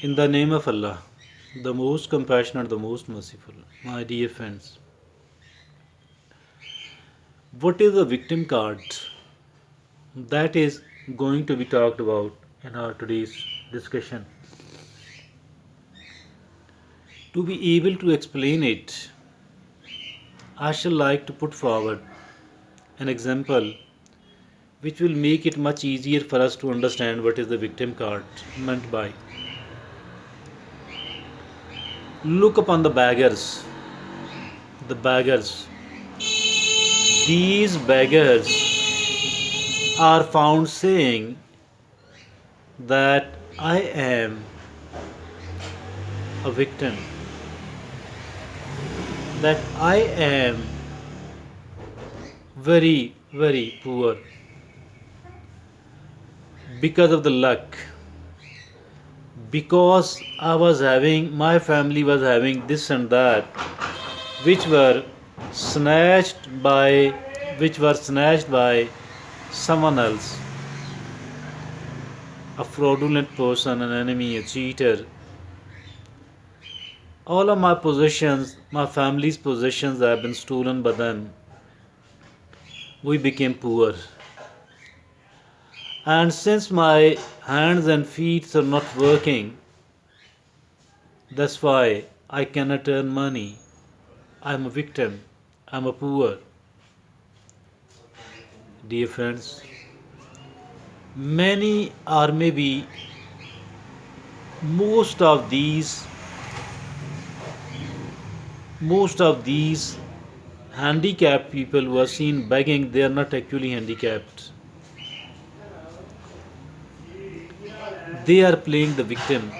In the name of Allah, the most compassionate, the most merciful, my dear friends, what is a victim card? That is going to be talked about in our today's discussion. To be able to explain it, I shall like to put forward an example which will make it much easier for us to understand what is the victim card meant by. Look upon the beggars. The beggars. These beggars are found saying that I am a victim, that I am very, very poor because of the luck, because my family was having this and that, which were snatched by, someone else, a fraudulent person, an enemy, a cheater. All of my possessions, my family's possessions have been stolen by them. We became poor. And since my hands and feet are not working, that's why I cannot earn money. I'm a victim. I'm a poor. Dear friends, many or maybe most of these most of these handicapped people who are seen begging, they are not actually handicapped. They are playing the victim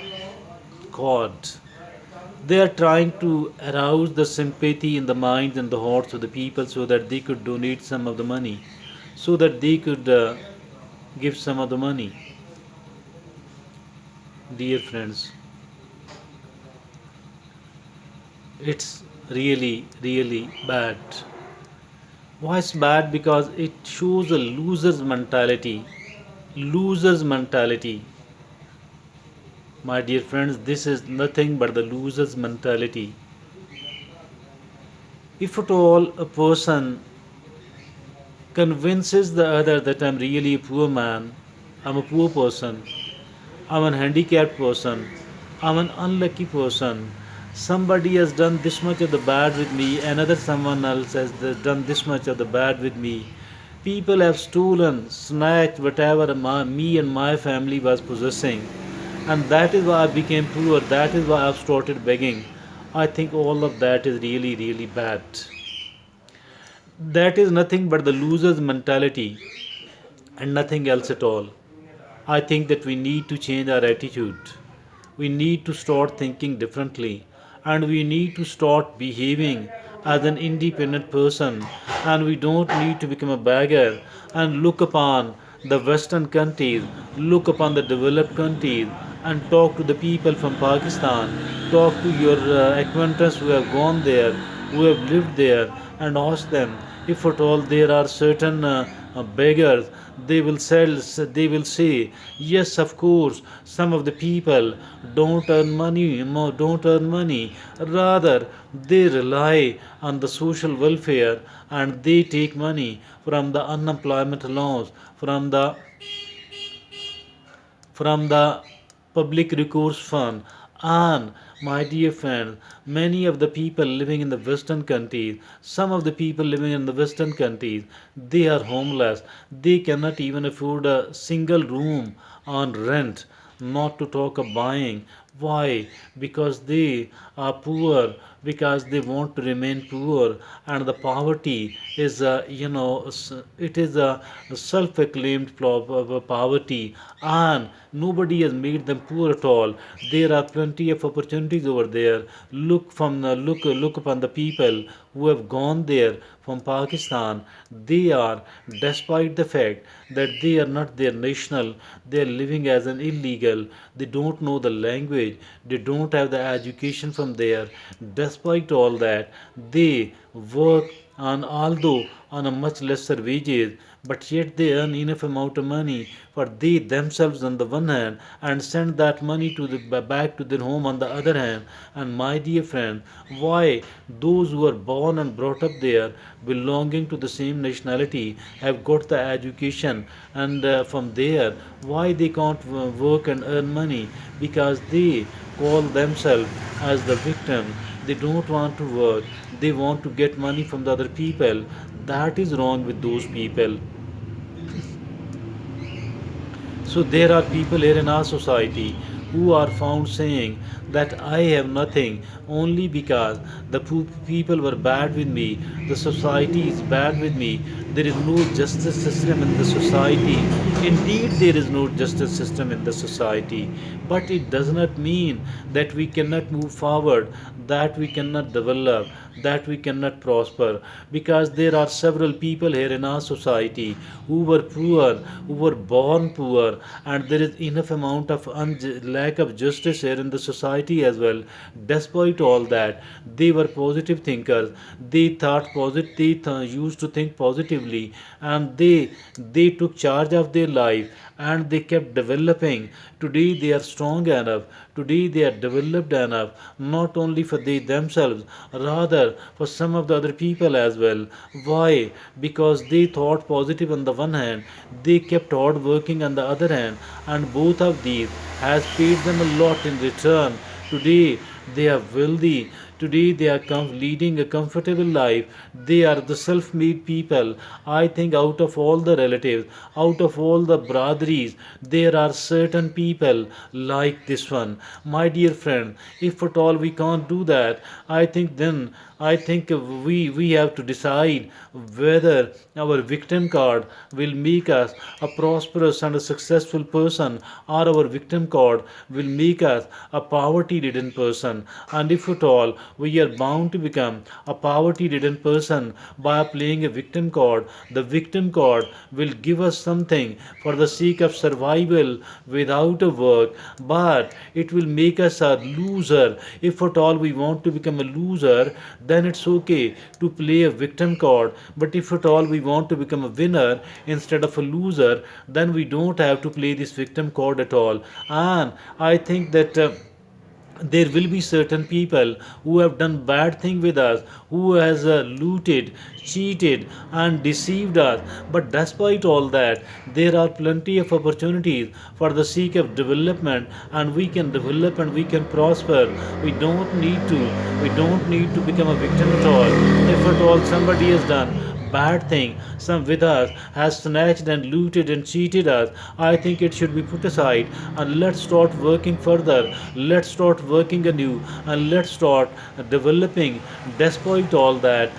card. They are trying to arouse the sympathy in the minds and the hearts of the people so that they could donate some of the money, so that they could give some of the money. Dear friends, it's really, really bad. Why it's bad? Because it shows a loser's mentality. Loser's mentality. My dear friends, this is nothing but the loser's mentality. If at all a person convinces the other that I'm really a poor man, I'm a poor person, I'm an handicapped person, I'm an unlucky person, somebody has done this much of the bad with me, another someone else has done this much of the bad with me. People have stolen, snatched whatever me and my family was possessing, and that is why I became poor, that is why I've started begging. I think all of that is really, really bad. That is nothing but the loser's mentality and nothing else at all. I think that we need to change our attitude. We need to start thinking differently and we need to start behaving as an independent person, and we don't need to become a beggar and look upon the western countries, look upon the developed countries and talk to the people from Pakistan, talk to your acquaintances who have gone there, who have lived there, and ask them if at all there are certain beggars. They will say yes, of course, some of the people don't earn money, rather they rely on the social welfare and they take money from the unemployment allowance, from the public recourse fund. And my dear friend, many of the people living in the western countries, some of the people living in the western countries, they are homeless. They cannot even afford a single room on rent, not to talk of buying. Why? Because they are poor, because they want to remain poor, and the poverty is it is a self-acclaimed poverty, and nobody has made them poor at all. There are plenty of opportunities over there. Look upon the people who have gone there from Pakistan. They are, despite the fact that they are not their national, they are living as an illegal. They don't know the language. They don't have the education from there. Despite all that, they work and although on a much lesser wages, but yet they earn enough amount of money for they themselves on the one hand and send that money to back to their home on the other hand. And my dear friend, why those who are born and brought up there belonging to the same nationality have got the education and from there why they can't work and earn money? Because they call themselves as the victim. They don't want to work, they want to get money from the other people. That is wrong with those people. So there are people here in our society who are found saying that I have nothing only because the people were bad with me, the society is bad with me, there is no justice system in the society. Indeed, there is no justice system in the society, but it does not mean that we cannot move forward, that we cannot develop, that we cannot prosper, because there are several people here in our society who were poor, who were born poor, and there is enough amount of lack of justice here in the society as well. Despite all that, they were positive thinkers. They thought positive. They used to think positively, and they took charge of their life and they kept developing. Today they are strong enough. Today they are developed enough, not only for they themselves, rather for some of the other people as well. Why? Because they thought positive on the one hand, they kept hard working on the other hand, and both of these has paid them a lot in return. Today they are wealthy. Today they are leading a comfortable life. They are the self-made people. I think out of all the relatives, out of all the brothers, there are certain people like this one. My dear friend, if at all we can't do that, I think we have to decide whether our victim card will make us a prosperous and a successful person, or our victim card will make us a poverty ridden person. And if at all we are bound to become a poverty ridden person by playing a victim card, the victim card will give us something for the sake of survival without a work, but it will make us a loser. If at all we want to become a loser, then it's okay to play a victim card. But if at all we want to become a winner instead of a loser, then we don't have to play this victim card at all. And I think that. There will be certain people who have done bad thing with us, who has looted, cheated and deceived us, but despite all that there are plenty of opportunities for the sake of development, and we can develop and we can prosper. We don't need to become a victim at all. If at all somebody has done bad thing some with us, has snatched and looted and cheated us, I think it should be put aside, and let's start working further. Let's start working anew, and let's start developing. Despite all that,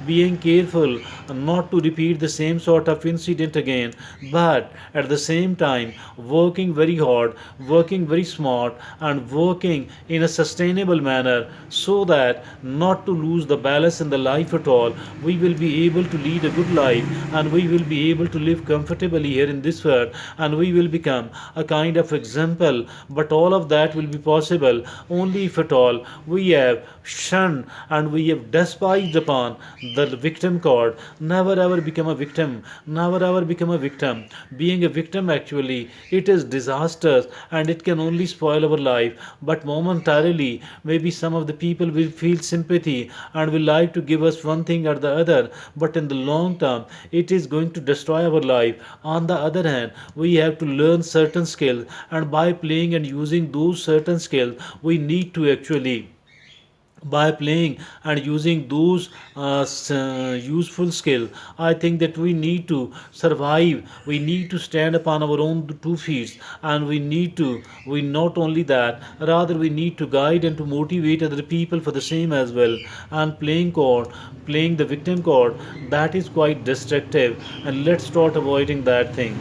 being careful not to repeat the same sort of incident again, but at the same time working very hard, working very smart, and working in a sustainable manner, so that not to lose the balance in the life at all. We will be able to lead a good life, and we will be able to live comfortably here in this world, and we will become a kind of example. But all of that will be possible only if at all we have shunned and we have despised upon the victim card. Never ever become a victim. Never ever become a victim. Being a victim, actually, it is disastrous and it can only spoil our life. But momentarily, maybe some of the people will feel sympathy and will like to give us one thing or the other. But in the long term, it is going to destroy our life. On the other hand, we have to learn certain skills, and by playing and using those certain skills, we need to actually by playing and using those useful skill, I think that we need to survive. We need to stand upon our own two feet, and we not only that, rather we need to guide and to motivate other people for the same as well. And playing the victim card, that is quite destructive, and let's start avoiding that thing.